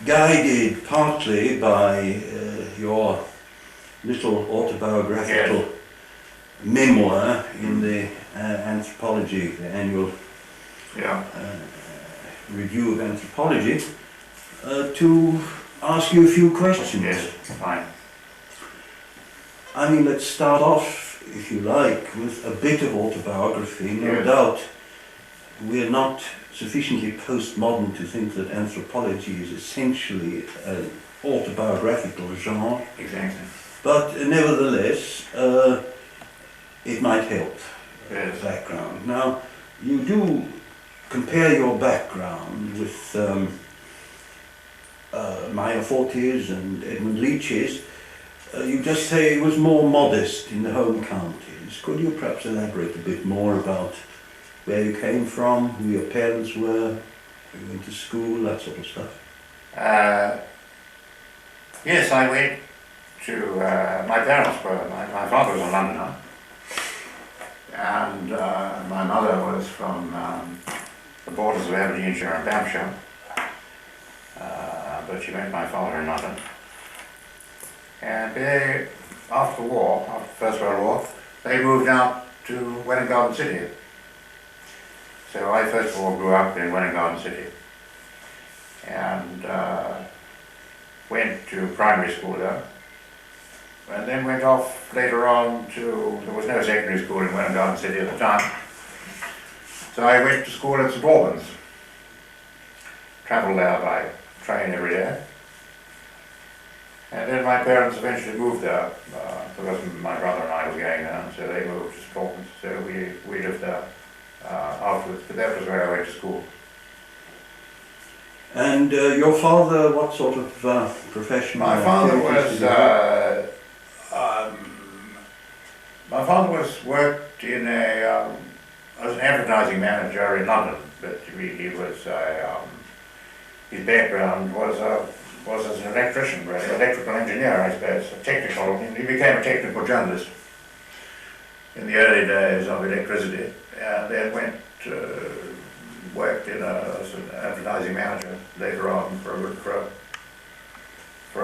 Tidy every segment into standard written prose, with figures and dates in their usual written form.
guided partly by your little autobiographical memoir in the Anthropology, the annual review of anthropology, to ask you a few questions. Yes, fine. I mean, let's start off, if you like, with a bit of autobiography. No doubt we're not sufficiently postmodern to think that anthropology is essentially an autobiographical genre. Exactly. But nevertheless, it might help. Yes. Background. Now, you do compare your background with Maya Forti's and Edmund Leach's. You just say it was more modest in the home counties. Could you perhaps elaborate a bit more about where you came from, who your parents were, where you went to school, that sort of stuff? Yes, I went to, my parents were, my father was a Londoner, and my mother was from the borders of Aberdeenshire and Hampshire, but she met my father in London. And they, after the war, after the First World War, they moved out to Welwyn Garden City. So I first of all grew up in Welwyn Garden City and went to primary school there, and then went off later on to, there was no secondary school in Welwyn Garden City at the time, so I went to school at St Albans, travelled there by train every day. And then my parents eventually moved there, because my brother and I were going there, so they moved to St Albans, so we lived there afterwards, but that was where I went to school. And your father, what sort of profession? My father worked in a, as an advertising manager in London, but he was, his background was as an electrician, really, electrical engineer, I suppose, he became a technical journalist in the early days of electricity, and then went worked as an advertising manager later on for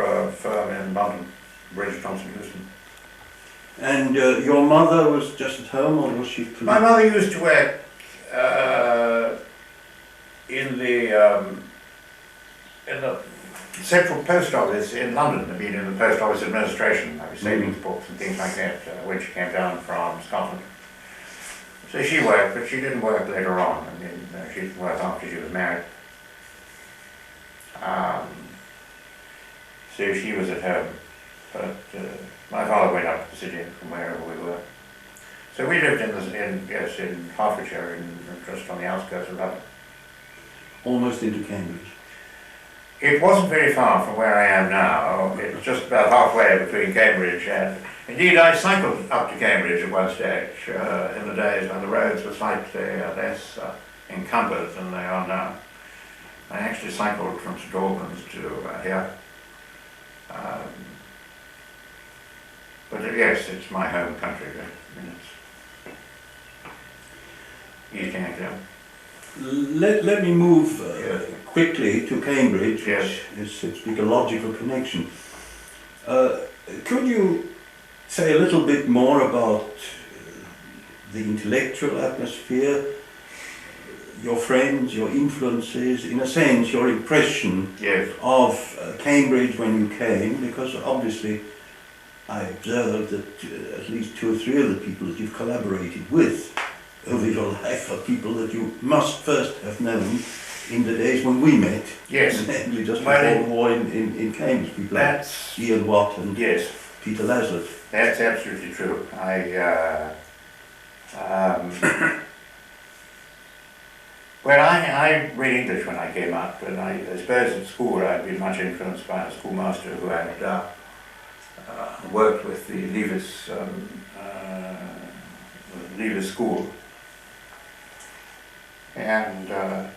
a firm in London, British Johnson Houston. And your mother was just at home, or was she? My mother used to work in the Central Post Office in London. I mean, in the Post Office administration, like savings books and things like that, when she came down from Scotland. So she worked, but she didn't work later on. I mean, she didn't work after she was married. So she was at home, but my father went up to the city from wherever we were. So we lived in Hertfordshire, just on the outskirts of London. Almost into Cambridge. It wasn't very far from where I am now. It was just about halfway between Cambridge and... Indeed, I cycled up to Cambridge at one stage, in the days when the roads were slightly less encumbered than they are now. I actually cycled from St Albans to here. But yes, it's my home country. I mean, it's East Anglia. Let me move quickly to Cambridge, Yes. which is a logical connection. Could you say a little bit more about the intellectual atmosphere, your friends, your influences, in a sense your impression of Cambridge when you came, because obviously I observed that at least 2 or 3 of the people that you've collaborated with over your life are people that you must first have known in the days when we met. Yes. Namely just before the war in Cambridge, people like Ian Watt and Peter Laslett. That's absolutely true. Well, I read English when I came up, and I suppose at school I'd been much influenced by a schoolmaster who had worked with the Leavers School. And a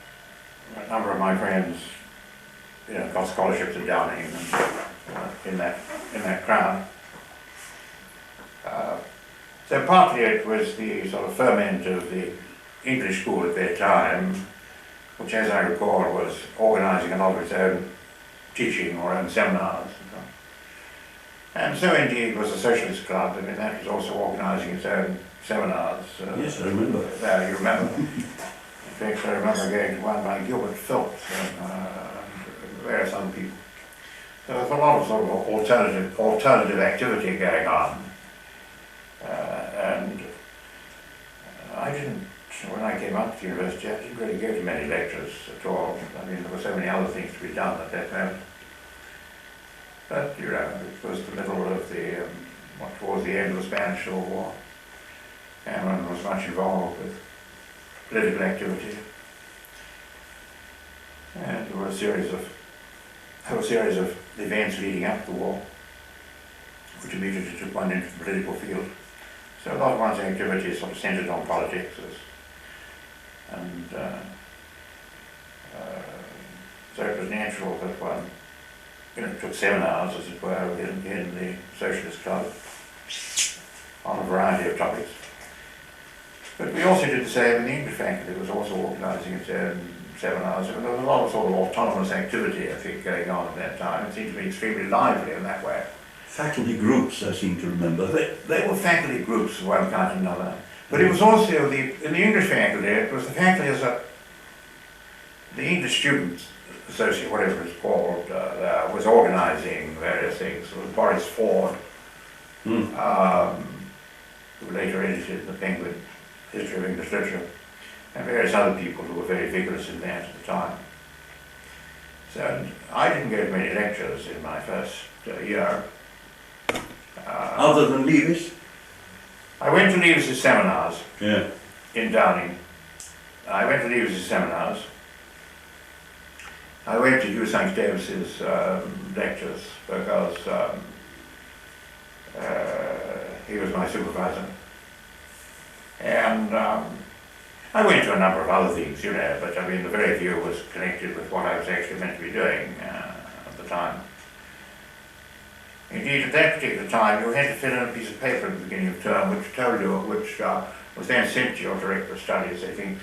number of my friends, got scholarships at Downing and in that crowd. So partly it was the sort of ferment of the English school at that time, which, as I recall, was organising a lot of its own teaching or in seminars and so on. And so indeed was the Socialist Club. I mean, that was also organising its own seminars. Yes, I remember. You remember. In fact, I remember going to one by Gilbert Phillips and various other people. So there was a lot of sort of alternative activity going on. And I didn't, when I came up to university, I didn't really go to many lectures at all. I mean, there were so many other things to be done at that moment. But, you know, it was the middle of the, towards the end of the Spanish Civil War. Cameron was much involved with political activity. And there were a series of events leading up to the war, which immediately took one into the political field. So a lot of one's activities sort of centred on politics, and so it was natural that one, you know, took seminars, as it were, in the Socialist Club on a variety of topics. But we also did the same in the English faculty. Was also organising its own seminars. And there was a lot of sort of autonomous activity, I think, going on at that time. It seemed to be extremely lively in that way. Faculty groups, I seem to remember. They were faculty groups of one kind or another. But it was also, in the English faculty, it was the faculty as the English Students Association, whatever it's called, was organising various things. It was Boris Ford, who later edited the Penguin History of English Literature, and various other people who were very vigorous in that at the time. So I didn't go to many lectures in my first year. Other than Leavis? I went to Leavis's seminars in Downing. I went to Leavis's seminars. I went to Hugh St. Davis's lectures because he was my supervisor. And I went to a number of other things, you know, but I mean the very few was connected with what I was actually meant to be doing at the time. Indeed, at that particular time, you had to fill in a piece of paper at the beginning of term which told you, which was then sent to your director of studies, I think,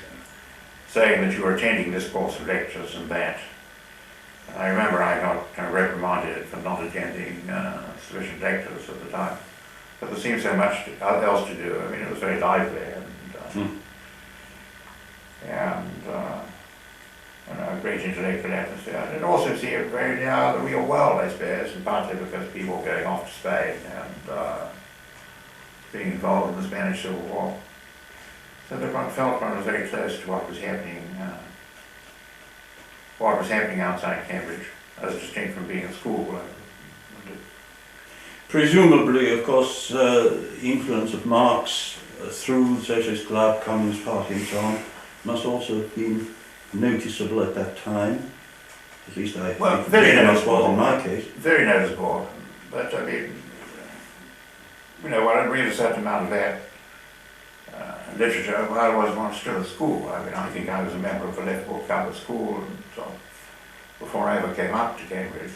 saying that you were attending this course of lectures and that. And I remember I got kind of reprimanded for not attending sufficient lectures at the time. But there seemed so much else to do. I mean, it was very lively and a great intellectual atmosphere. And it also seemed very near the real world, I suppose, and partly because people were going off to Spain and being involved in the Spanish Civil War. So that one felt one was very close to what was happening outside Cambridge, as distinct from being at school. Presumably, of course, influence of Marx through the Socialist Club, Communist Party and so on must also have been noticeable at that time. At least I think very noticeable in my case. Very noticeable. But I mean, you know, when I read a certain amount of that literature, while I was still at school. I mean, I think I was a member of the Left Book Club at school and so on, before I ever came up to Cambridge.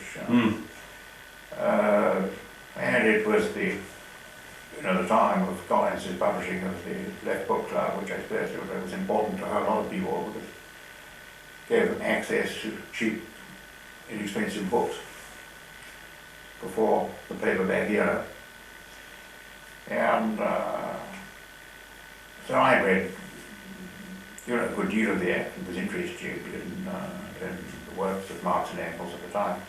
And it was the time of Collins's publishing of the Left Book Club, which I suppose was important to a lot of people because it gave them access to cheap, inexpensive books before the paperback era. And so I read a good deal of that and was interested in the works of Marx and Engels at the time.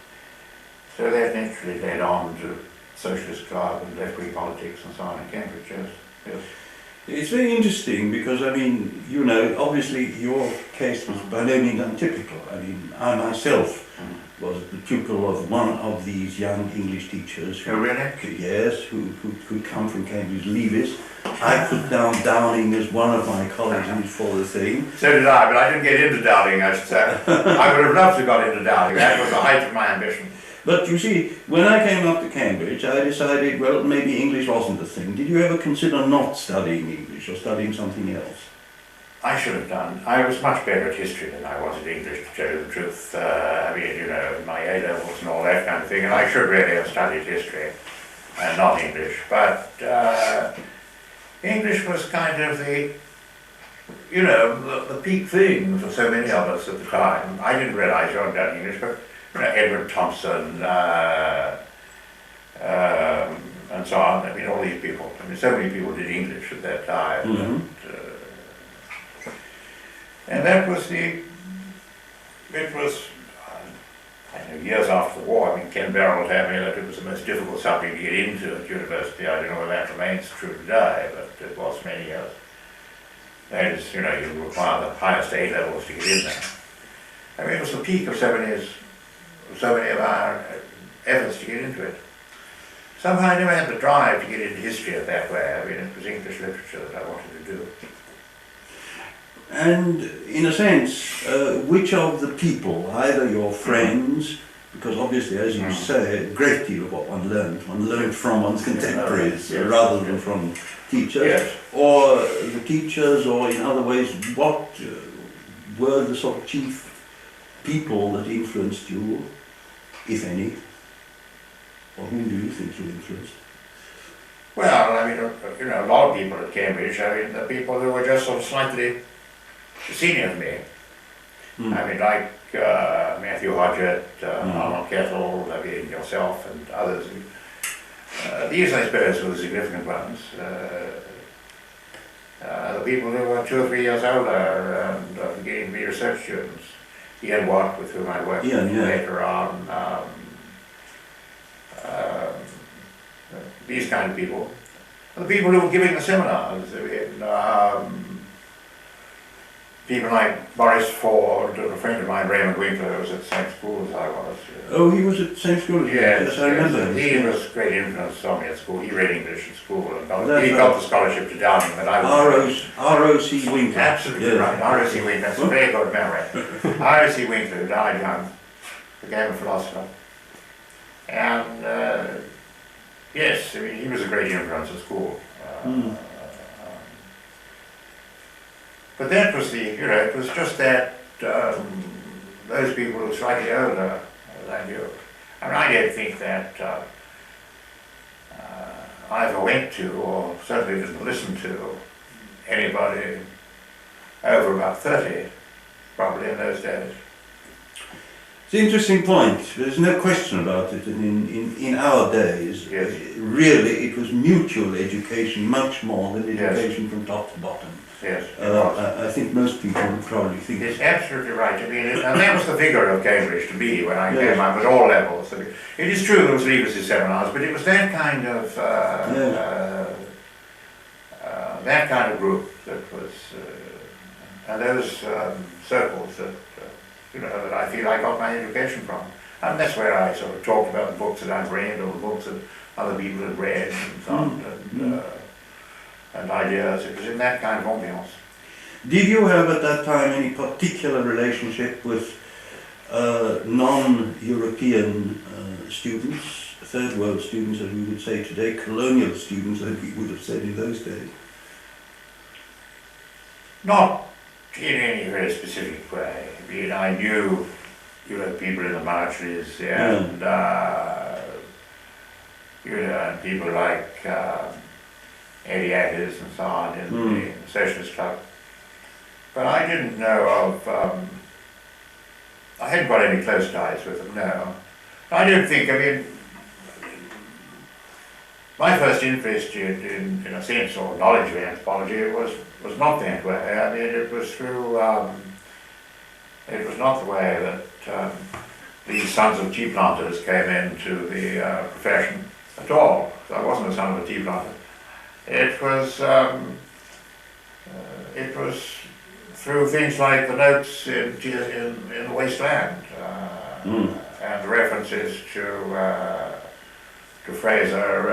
So that naturally led on to Socialist Club and left-wing politics and so on in Cambridge, yes. It's very interesting because, I mean, obviously your case was by no means untypical. I mean, I myself was the pupil of one of these young English teachers. Oh, really? Yes, who come from Cambridge, Leavis. I put down Downing as one of my colleges for the thing. So did I, but I didn't get into Downing, I should say. I would have loved to have got into Downing. That was the height of my ambition. But you see, when I came up to Cambridge, I decided, well, maybe English wasn't the thing. Did you ever consider not studying English or studying something else? I should have done. I was much better at history than I was at English, to tell you the truth. I mean, my A-levels and all that kind of thing, and I should really have studied history and not English. But English was kind of the peak thing for so many of us at the time. I didn't realise you hadn't done English, but Edward Thompson, and so on. I mean, all these people. I mean, so many people did English at that time. And that was it was, I don't know, years after the war. I mean, Ken Barrow told me that it was the most difficult subject to get into at university. I don't know whether that remains true today, but it was many years. That is, you require the highest A levels to get in there. I mean, it was the peak of so many of our efforts to get into it. Somehow I never had the drive to get into history that way. I mean, it was English literature that I wanted to do. And in a sense, which of the people, either your friends, because obviously, as you say, a great deal of what one learned from one's contemporaries rather than from teachers, or the teachers, or in other ways, what were the sort of chief people that influenced you, if any? Or whom do you think you influenced? Well, I mean, a lot of people at Cambridge, I mean, the people who were just sort of slightly senior to me. I mean, like Matthew Hodgett, Arnold Kettle, I mean, yourself and others. These, I suppose, were the significant ones. The people who were 2 or 3 years older and beginning to be research students. Ian Watt, with whom I worked later on. These kind of people. The people who were giving the seminars. I mean, people like Boris Ford, and a friend of mine, Raymond Winkler, who was at the same school as I was. Oh, he was at the same school as you? Yes, I remember. He was a great influence on me at school. He read English at school, and he got the scholarship to Downing, but I was... R.O.C. Winkler. Absolutely right, R.O.C. Winkler, that's a very good memory. R.O.C. Winkler, who died young, became a philosopher. And, yes, I mean, he was a great influence at school. But that was it was just that those people who were slightly older than you. I mean, I don't think that I ever went to, or certainly didn't listen to, anybody over about 30, probably in those days. It's an interesting point. There's no question about it. In our days, really, it was mutual education much more than education from top to bottom. Yes, I think most people would probably think. It's absolutely right. I mean, and that was the figure of Cambridge to me when I came up at all levels. I mean, it is true there was leavers' seminars, but it was that kind of group that was, and those circles that that I feel I got my education from. And that's where I sort of talked about the books that I'd read, or the books that other people had read, and so on. And ideas. It was in that kind of ambiance. Did you have at that time any particular relationship with non-European students, third world students as we would say today, colonial students as we would have said in those days? Not in any very specific way. I mean, I knew people in the marches and and people like Eddie Aggers and so on in the Socialist Club. But I didn't know of, I hadn't got any close ties with them, no. I don't think, I mean, my first interest in a sense, or knowledge of anthropology was not that way. I mean, it was through, it was not the way that these sons of tea planters came into the profession at all. So I wasn't a son of a tea planter. It was through things like the notes in the Wasteland and references to Fraser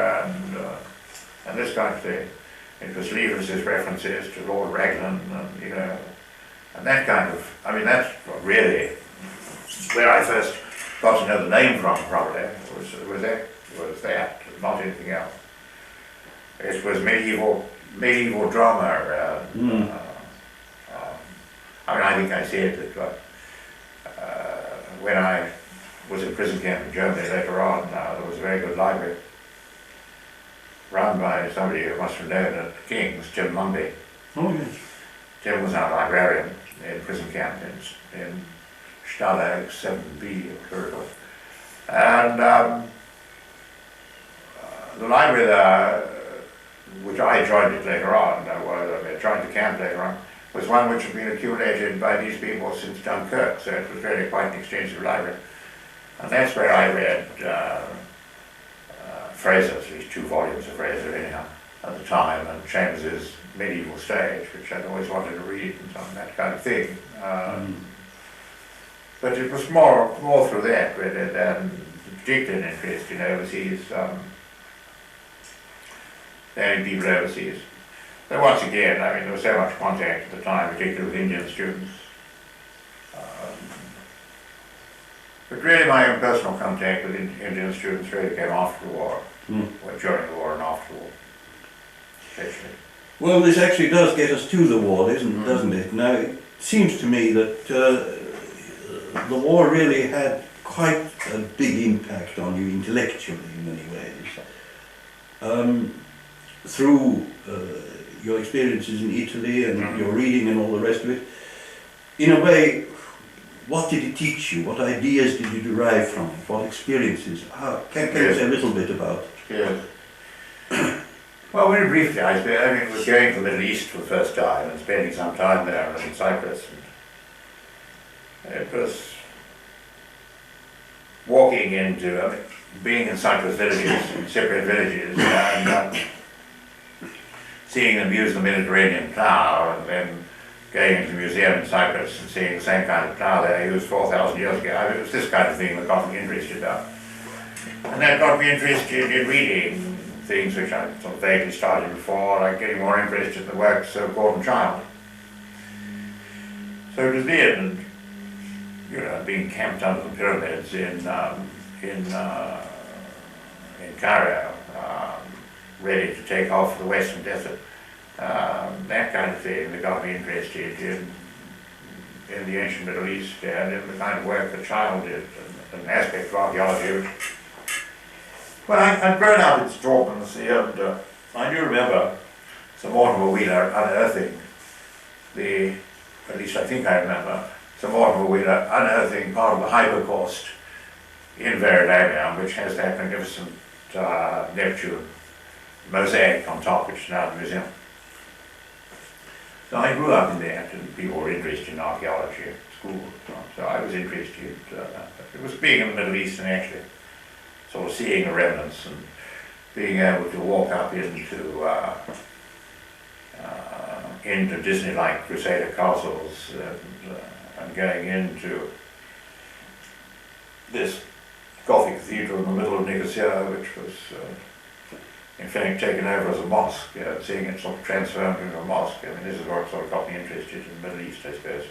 and this kind of thing. It was Leavers's references to Lord Raglan and and that kind of. I mean, that's really where I first got to know the name from. Probably was that, not anything else. It was medieval drama. I mean, I think I said that when I was in prison camp in Germany later on, there was a very good library run by somebody who must have known at King's, Jim Mundy. Oh yes. Jim was our librarian in prison camp in Stalag 7B, or whatever. And the library there, which I joined it later on, I joined the camp later on, was one which had been accumulated by these people since Dunkirk, so it was really quite an extensive library. And that's where I read Fraser's, at least 2 volumes of Fraser anyhow, at the time, and Chambers's Medieval Stage, which I'd always wanted to read, and so on, that kind of thing. But it was more through that really than particular interest in overseas, than in people overseas. But once again, I mean, there was so much contact at the time, particularly with Indian students. But really my own personal contact with Indian students really came after the war, or during the war and after the war, especially. Well, this actually does get us to the war, doesn't it? Now, it seems to me that the war really had quite a big impact on you intellectually in many ways. Through your experiences in Italy and your reading and all the rest of it. In a way, what did it teach you? What ideas did you derive from it? What experiences? Can you say a little bit about it? Yes. Well, very briefly, I was going to the Middle East for the first time and spending some time there in Cyprus. And it was walking into, being in Cyprus villages, in Cypriot villages, and seeing them use the Mediterranean plough, and then going into the museum in Cyprus and seeing the same kind of plough they used 4,000 years ago. It was this kind of thing that got me interested about. And that got me interested in reading things which I sort of vaguely started before, like getting more interested in the works of Gordon Child. So it was then, being camped under the pyramids in Cairo, ready to take off for the Western Desert. That kind of thing that got me interested in the ancient Middle East and in the kind of work that Child did, and aspects of archaeology. Well, I'd grown up in Stortman, and I do remember Sir Mortimer Wheeler unearthing at least I think I remember, Sir Mortimer Wheeler unearthing part of the hypocaust in Verilamium, which has that magnificent Neptune mosaic on top, which is now the museum. So I grew up in that, and people were interested in archaeology at school, so I was interested. It was being in the Middle East and actually sort of seeing the remnants and being able to walk up into Disney-like Crusader castles and going into this Gothic cathedral in the middle of Nicosia, which was in fact taken over as a mosque, seeing it sort of transformed into a mosque. I mean, this is what sort of got me interested in the Middle East, I suppose,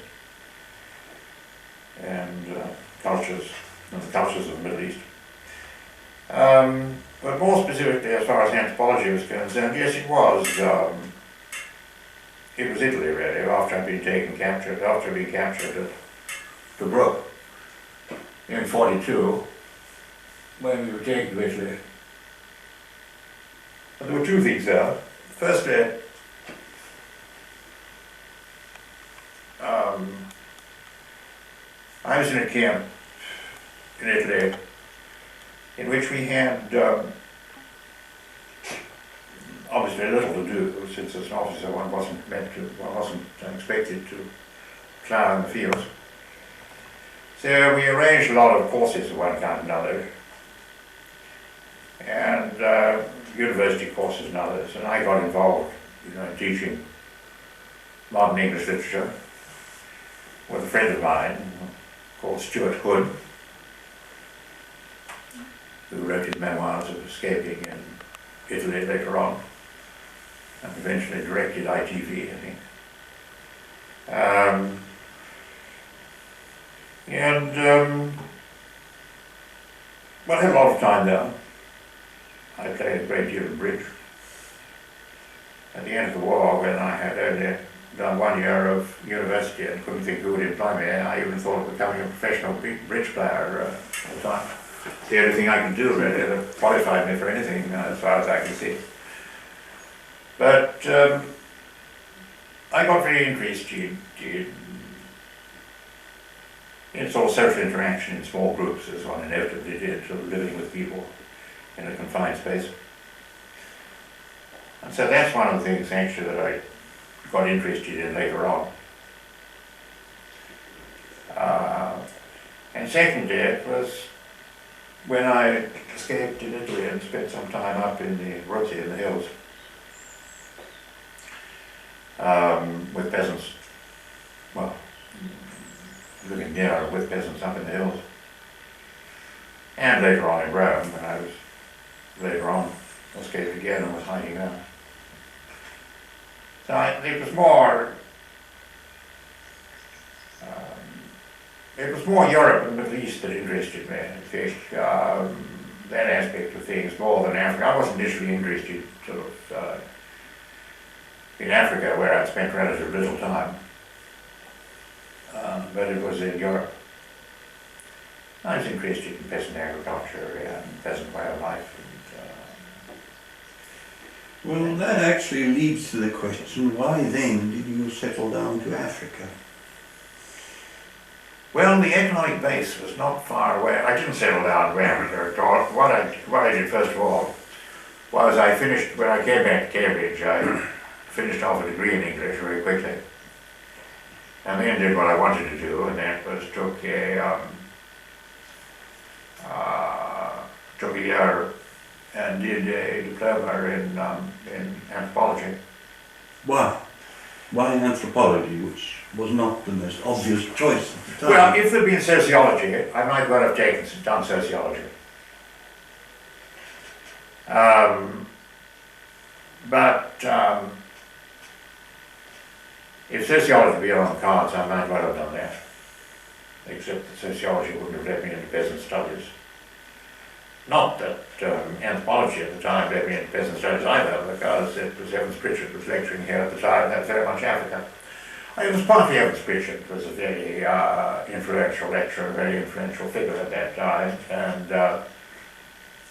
and the cultures of the Middle East. But more specifically, as far as anthropology was concerned, yes, it was Italy, really, after I'd been captured at Tobruk in 1942, when we were taken to Italy. And there were 2 things there. Firstly, I was in a camp in Italy in which we had obviously little to do, since as an officer one wasn't expected to plough in the fields. So we arranged a lot of courses of one kind and another, and university courses and others, and I got involved, in teaching modern English literature with a friend of mine called Stuart Hood, who wrote his memoirs of escaping in Italy later on, and eventually directed ITV, I think. Well, I had a lot of time there. I played a great deal of bridge. At the end of the war, when I had only done 1 year of university and couldn't think who would employ me, I even thought of becoming a professional bridge player at the time. It's the only thing I could do, really, that qualified me for anything, as far as I can see. But I got very interested it's all social interaction in small groups, as one inevitably did, sort of living with people in a confined space. And so that's one of the things actually that I got interested in later on. And secondly, it was when I escaped in Italy and spent some time up in the Abruzzi in the hills with peasants. Well, living near with peasants up in the hills. And later on in Rome, when I was later on escaped again and was hiding out. So it was more Europe and the Middle East that interested me. In fact, that aspect of things more than Africa. I wasn't initially interested sort of in Africa, where I'd spent relatively little time, but it was in Europe. I was interested in peasant agriculture and peasant way of life. Well, that actually leads to the question, why then did you settle down to Africa? Well, the economic base was not far away. I didn't settle down to Africa at all. What I did first of all was I finished, when I came back to Cambridge, I finished off a degree in English very quickly. And then did what I wanted to do, and that was took a year and did a diploma in anthropology. Why? Why anthropology, which was not the most obvious choice at the time? Well, if there'd been sociology, I might well have done sociology. If sociology had been on the cards, I might well have done that. Except that sociology wouldn't have led me into peasant studies. Not that anthropology at the time led me into peasant studies either, because it was Evans Pritchard who was lecturing here at the time, that's very much Africa. It was partly Evans Pritchard, who was a very influential lecturer, a very influential figure at that time, and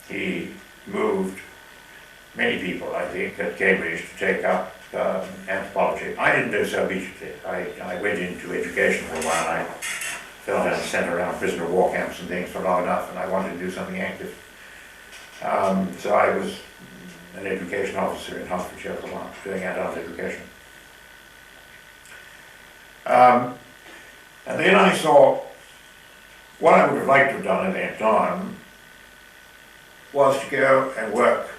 he moved many people, I think, at Cambridge to take up anthropology. I didn't do so immediately. I went into education for a while. I fell down and sent around prisoner of war camps and things for long enough, and I wanted to do something active. So I was an education officer in Hertfordshire for a while, doing adult education. And then I saw what I would have liked to have done at that time was to go and work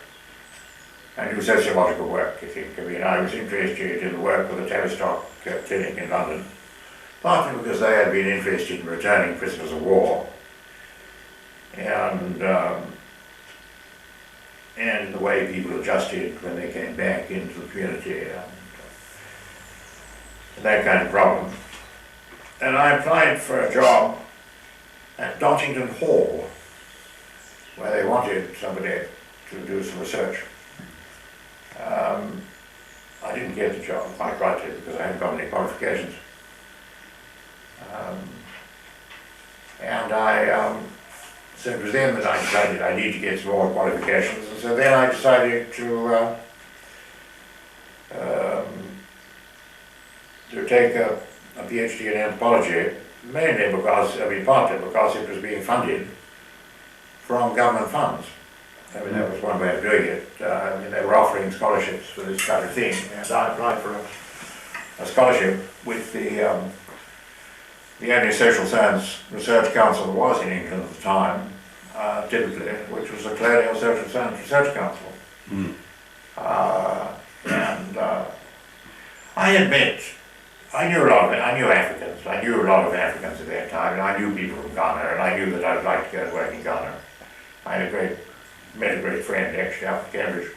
and do sociological work, I think. I mean, I was interested in the work of the Tavistock Clinic in London, partly because they had been interested in returning prisoners of war, and the way people adjusted when they came back into the community, and that kind of problem. And I applied for a job at Dottington Hall, where they wanted somebody to do some research. I didn't get the job, quite rightly, because I hadn't got any qualifications. So it was then that I decided I need to get some more qualifications, and so then I decided to take a PhD in anthropology, mainly because, partly because it was being funded from government funds. I mean, that was one way of doing it. They were offering scholarships for this kind of thing, and I applied for a scholarship with the only social science research council there was in England at the time, typically, which was the Colonial Social Science Research Council. I admit, I knew Africans. I knew a lot of Africans at that time, and I knew people from Ghana, and I knew that I'd like to go to work in Ghana. I had met a great friend actually up at Cambridge,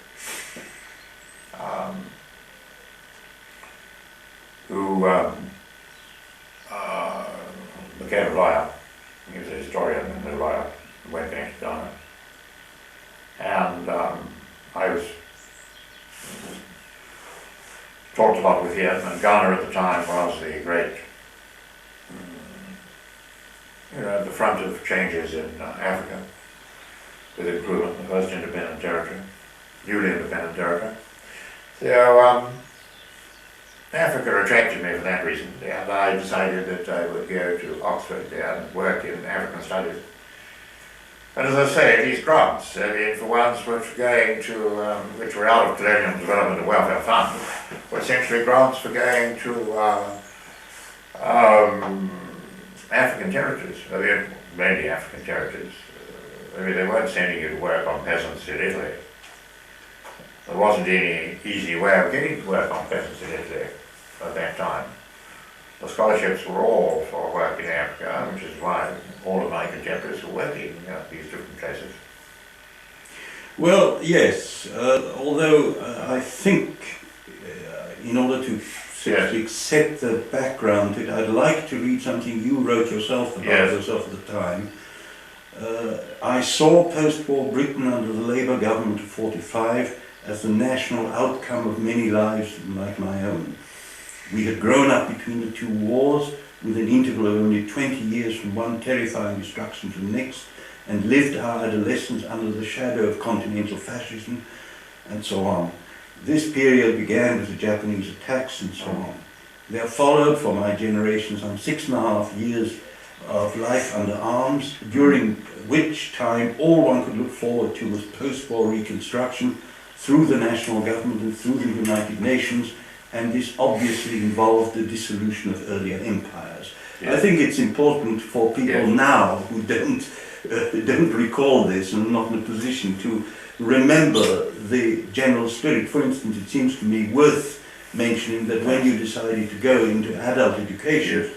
who became a lawyer. He was a historian and a lawyer, and went back to Ghana. And I was talked a lot with him, and Ghana at the time was the great, the front of changes in Africa, with Nkrumah, the first independent territory, newly independent territory. So Africa attracted me for that reason, and I decided that I would go to Oxford and work in African studies. And as I say, these grants, I mean, for ones which were going to, which were out of Colonial Development and Welfare Fund, were essentially grants for going to African territories. I mean, mainly African territories. I mean, they weren't sending you to work on peasants in Italy. There wasn't any easy way of getting to work on peasants in Italy at that time. The scholarships were all for work in Africa, which is why all of my contemporaries were working at these different places. Well, yes, although I think in order to accept the background to it, I'd like to read something you wrote yourself about yourself at the time. I saw post-war Britain under the Labour government of 45 as the national outcome of many lives like my own. We had grown up between the two wars, with an interval of only 20 years from one terrifying destruction to the next, and lived our adolescence under the shadow of continental fascism, and so on. This period began with the Japanese attacks and so on. There followed for my generation some 6.5 years of life under arms, during which time all one could look forward to was post-war reconstruction through the national government and through the United Nations, and this obviously involved the dissolution of earlier empires. Yes. I think it's important for people now who don't recall this and are not in a position to remember the general spirit. For instance, it seems to me worth mentioning that when you decided to go into adult education,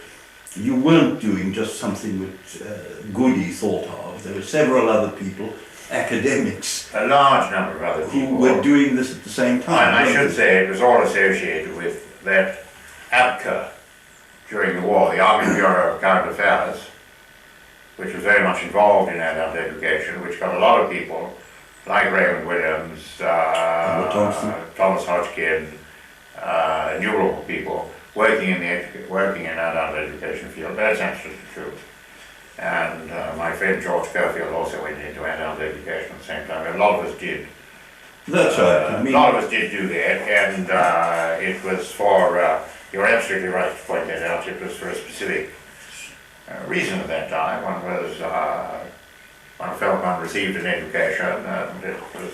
you weren't doing just something that Goody thought of. There were several other people, academics, a large number of other people who were doing this at the same time. And I should say it was all associated with that APCA during the war, the Army Bureau of Current Affairs, which was very much involved in adult education, which got a lot of people like Raymond Williams, Thomas Hodgkin, innumerable people working in adult education field. That's absolutely true. And my friend George Kerfield also went into adult education at the same time. A lot of us did. That's right. A lot of us did do that, and it was for, you're absolutely right to point that out, it was for a specific reason at that time. One was, one felt one received an education, and it was,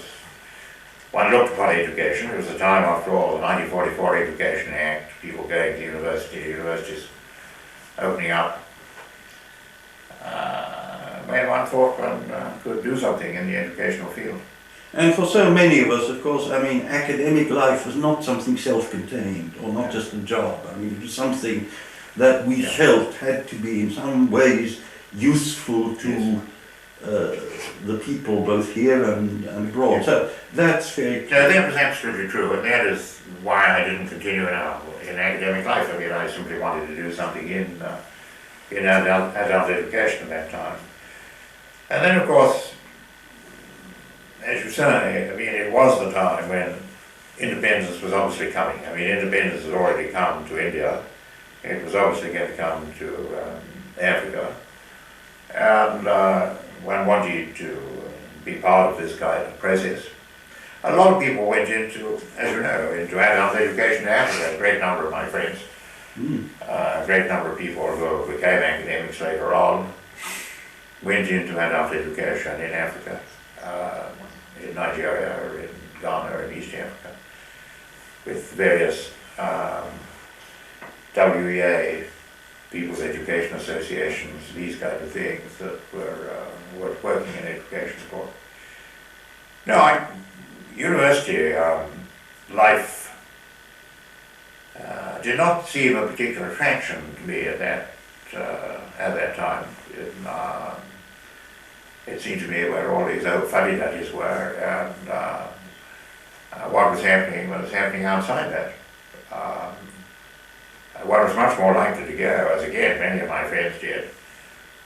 one looked upon education. It was the time, after all, the 1944 Education Act, people going to universities opening up. When one thought one could do something in the educational field. And for so many of us, of course, I mean, academic life was not something self-contained, or not just a job. I mean, it was something that we felt had to be in some ways useful to the people both here and abroad. So that's very clear. That was absolutely true, and that is why I didn't continue in academic life. I mean, I simply wanted to do something in adult education at that time. And then, of course, as you say, I mean, it was the time when independence was obviously coming. I mean, independence had already come to India. It was obviously going to come to Africa. And one wanted to be part of this kind of process. A lot of people went into, as you know, into adult education in Africa. A great number of my friends. A great number of people who became academics later on went into adult education in Africa, in Nigeria, or in Ghana, or in East Africa, with various WEA, People's Education Associations, these kind of things that were working in education support. No, university life did not seem a particular attraction to me at that time. It seemed to me where all these old fuddy-duddies were, and what was happening outside that. One was much more likely to go, as again many of my friends did,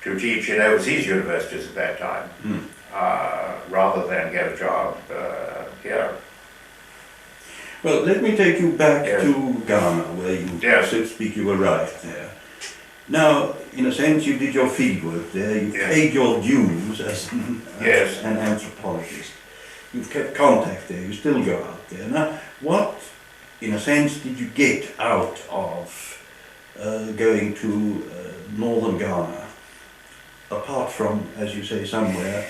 to teach in overseas universities at that time, rather than get a job here. Well, let me take you back to Ghana, where you, so to speak, you arrived there. Now, in a sense, you did your fieldwork there, you paid your dues as an anthropologist. You've kept contact there, you still go out there. Now, what in a sense, did you get out of going to northern Ghana, apart from, as you say somewhere,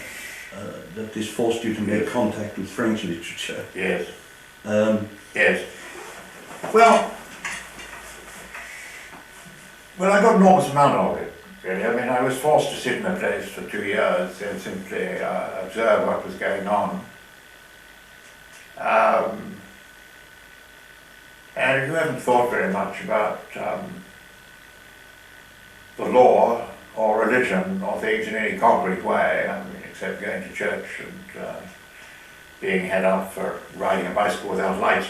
that this forced you to make contact with French literature? Yes. Yes. Well, I got an enormous amount of it, really. I mean, I was forced to sit in a place for 2 years and simply observe what was going on. And if you haven't thought very much about the law or religion or things in any concrete way, I mean, except going to church and being head up for riding a bicycle without lights,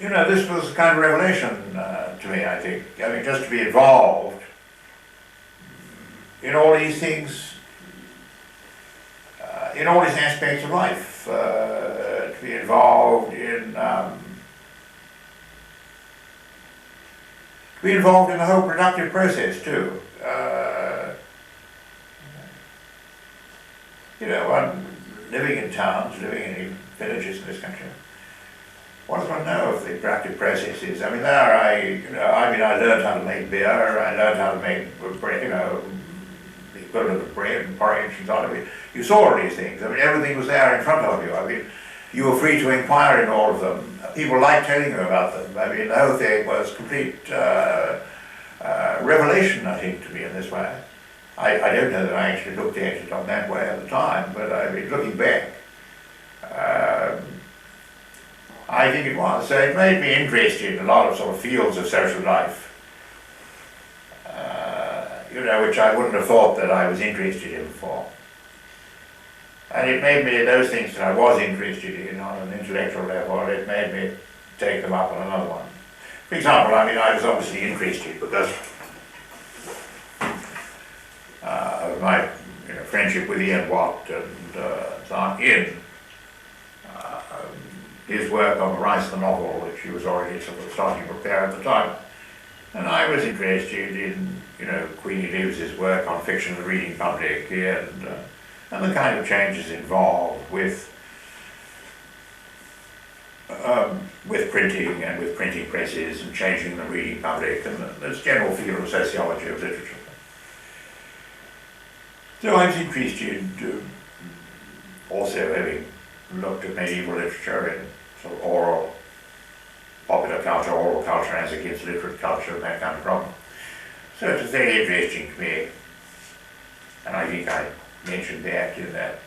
you know, this was a kind of revelation to me, I think. I mean, just to be involved in all these things, in all these aspects of life, to be involved in the whole productive process too. You know, one living in towns, living in villages in this country, what does one know of the productive processes? I mean, I learned how to make beer, I learned how to make bread, you know, the equivalent of bread and porridge and so on. I mean, you saw all these things. I mean, everything was there in front of you. I mean, you were free to inquire in all of them. People liked telling you about them. I mean, the whole thing was complete revelation, I think, to me in this way. I don't know that I actually looked at it on that way at the time, but I mean, looking back, I think it was. So it made me interested in a lot of sort of fields of social life, you know, which I wouldn't have thought that I was interested in before. And it made me, those things that I was interested in on an intellectual level, it made me take them up on another one. For example, I mean, I was obviously interested because of my friendship with Ian Watt and so on, his work on the Rice the novel, which he was already sort of starting to prepare at the time. And I was interested in, Queenie Leaves's work on fiction and the reading public and the kind of changes involved with printing and with printing presses and changing the reading public and this general field of sociology of literature. So I was interested, also having looked at medieval literature in sort of oral, popular culture, oral culture as against literate culture and that kind of problem. So it was very interesting to me, and I think I mentioned that in that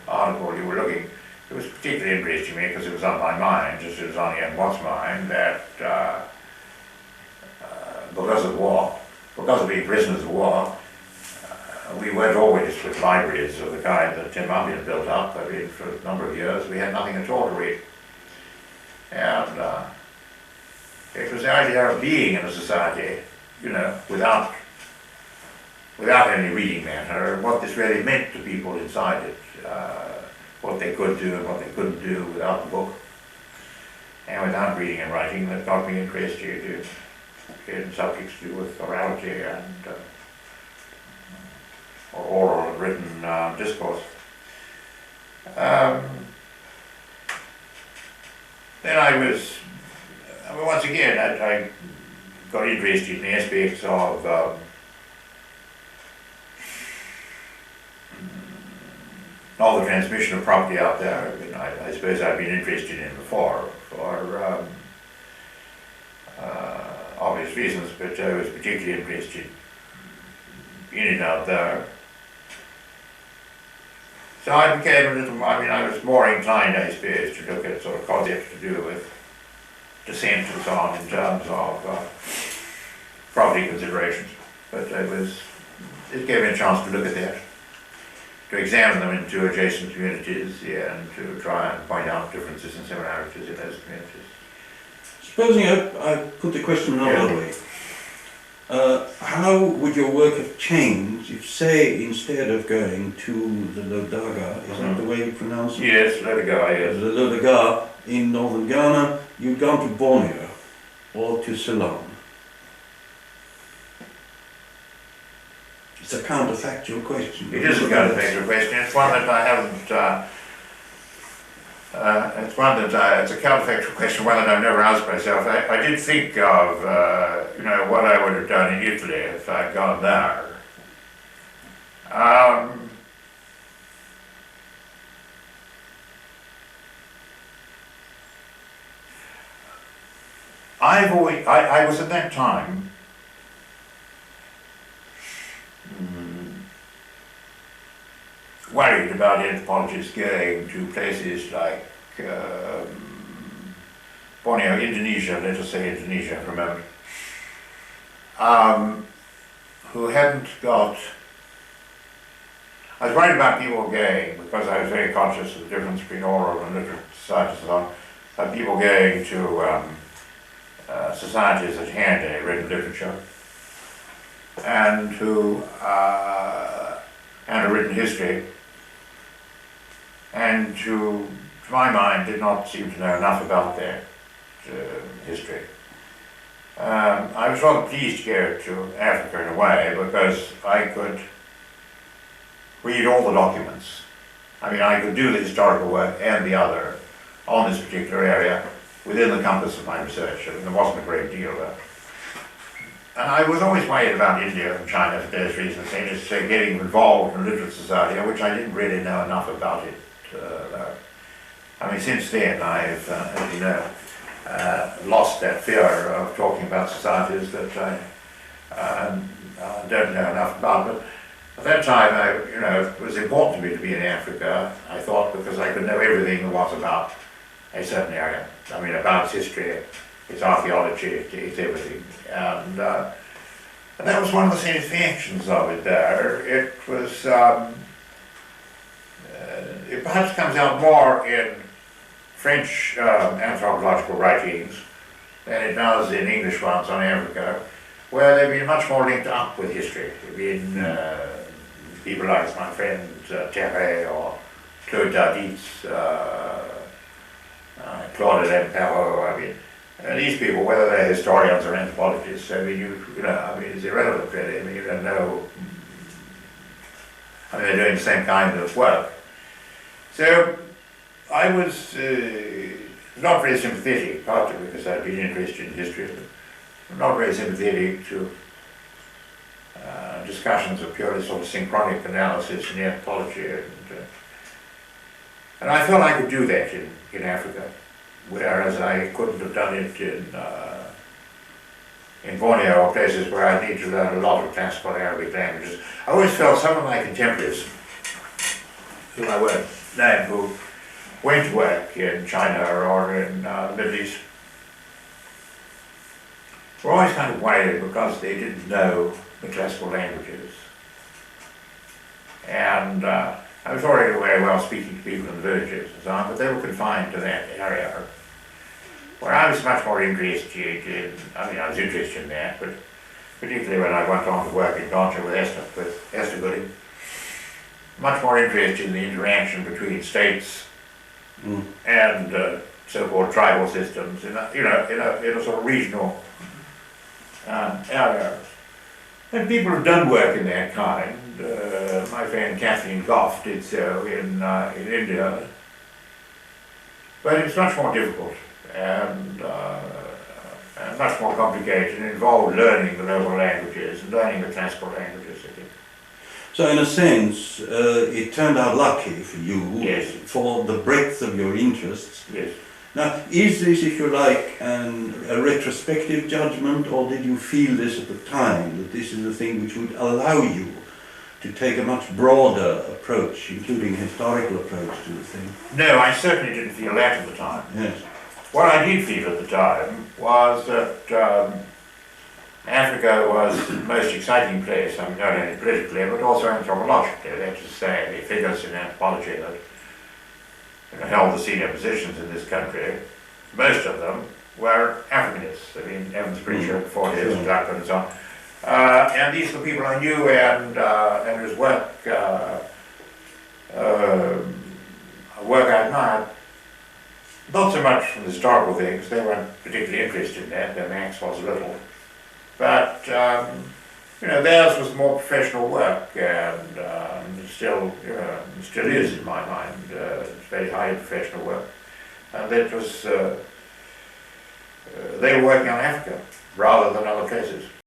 article you were looking. It was particularly interesting to me because it was on my mind, just as it was on Ian Watt's mind, that because of war, because of being prisoners of war, we weren't always with libraries of the kind that Tim Mumpin built up. I mean, for a number of years we had nothing at all to read. And it was the idea of being in a society, without any reading matter, and what this really meant to people inside it, what they could do and what they couldn't do without the book, and without reading and writing, that got me interested in subjects to do with orality and or oral and written discourse. Then I was, once again, I got interested in the aspects of the transmission of property out there. I mean, I suppose I've been interested in it before for obvious reasons, but I was particularly interested in it out there. So I became I was more inclined, I suppose, to look at sort of concepts to do with descent and so on in terms of property considerations. But it gave me a chance to look at that, to examine them into adjacent communities, and to try and point out differences and similarities in those communities. Supposing I put the question another way. How would your work have changed if, say, instead of going to the Lodaga, is that the way you pronounce it? Yes, Lodaga, yes. The Lodaga in northern Ghana, you'd gone to Borneo or to Ceylon? It's a counterfactual question. It is a counterfactual question. It's one that I haven't It's one that, it's a counterfactual question, one that I've never asked myself. I did think of, what I would have done in Italy if I'd gone there. I was at that time worried about anthropologists going to places like Borneo, Indonesia, let us say Indonesia for a moment, who hadn't got. I was worried about people going, because I was very conscious of the difference between oral and literate societies and so on, about people going to societies that had a written literature and who and a written history, and who, to my mind, did not seem to know enough about their history. I was rather pleased to go to Africa in a way, because I could read all the documents. I mean, I could do the historical work and the other on this particular area within the compass of my research. I mean, there wasn't a great deal there. And I was always worried about India and China for various reasons, and just getting involved in a literate society, which I didn't really know enough about it. I mean, since then I've, as you know, lost that fear of talking about societies that I don't know enough about. But at that time, it was important to me to be in Africa, I thought, because I could know everything there was about a certain area. I mean, about its history, its archaeology, its everything. And that was one of the satisfactions of it there. It was, it perhaps comes out more in French anthropological writings than it does in English ones on Africa, where they've been much more linked up with history. They've been people like my friend Terre or Claude Darditz, Claude Lemperot. I mean, these people, whether they're historians or anthropologists, I mean, it's irrelevant really. I mean, you don't know. I mean, they're doing the same kind of work. So I was not very sympathetic, partly because I'd been interested in history, but not very sympathetic to discussions of purely sort of synchronic analysis in anthropology. And I felt I could do that in Africa, whereas I couldn't have done it in Borneo or places where I need to learn a lot of classical Arabic languages. I always felt some of my contemporaries, whom I won't name, who went to work in China or in the Middle East, were always kind of worried because they didn't know the classical languages. And I was already very well speaking to people in the villages and so on, but they were confined to that area, where I was much more interested in, I was interested in that, but particularly when I went on to work in Ganja with Esther Goody, much more interested in the interaction between states and so-called tribal systems in a sort of regional area. And people have done work in that kind. My friend Kathleen Goff did so in India, but it's much more difficult and much more complicated and involved learning the local languages and learning the classical languages, I think. So in a sense, it turned out lucky for you, yes, for the breadth of your interests. Yes. Now, is this, if you like, a retrospective judgment, or did you feel this at the time, that this is a thing which would allow you to take a much broader approach, including a historical approach to the thing? No, I certainly didn't feel that at the time. Yes. What I did feel at the time was that Africa was the most exciting place, not only politically, but also anthropologically. That is to say, the figures in anthropology that held the senior positions in this country, most of them were Africanists. I mean, Evans Preacher, Fortis, and Jack Goody and so on. And these are the people I knew and whose work I admired. Not so much from the historical things, they weren't particularly interested in that, their Max was a little. But, theirs was more professional work, and still is in my mind. It's very highly professional work. and that was, they were working on Africa rather than other places.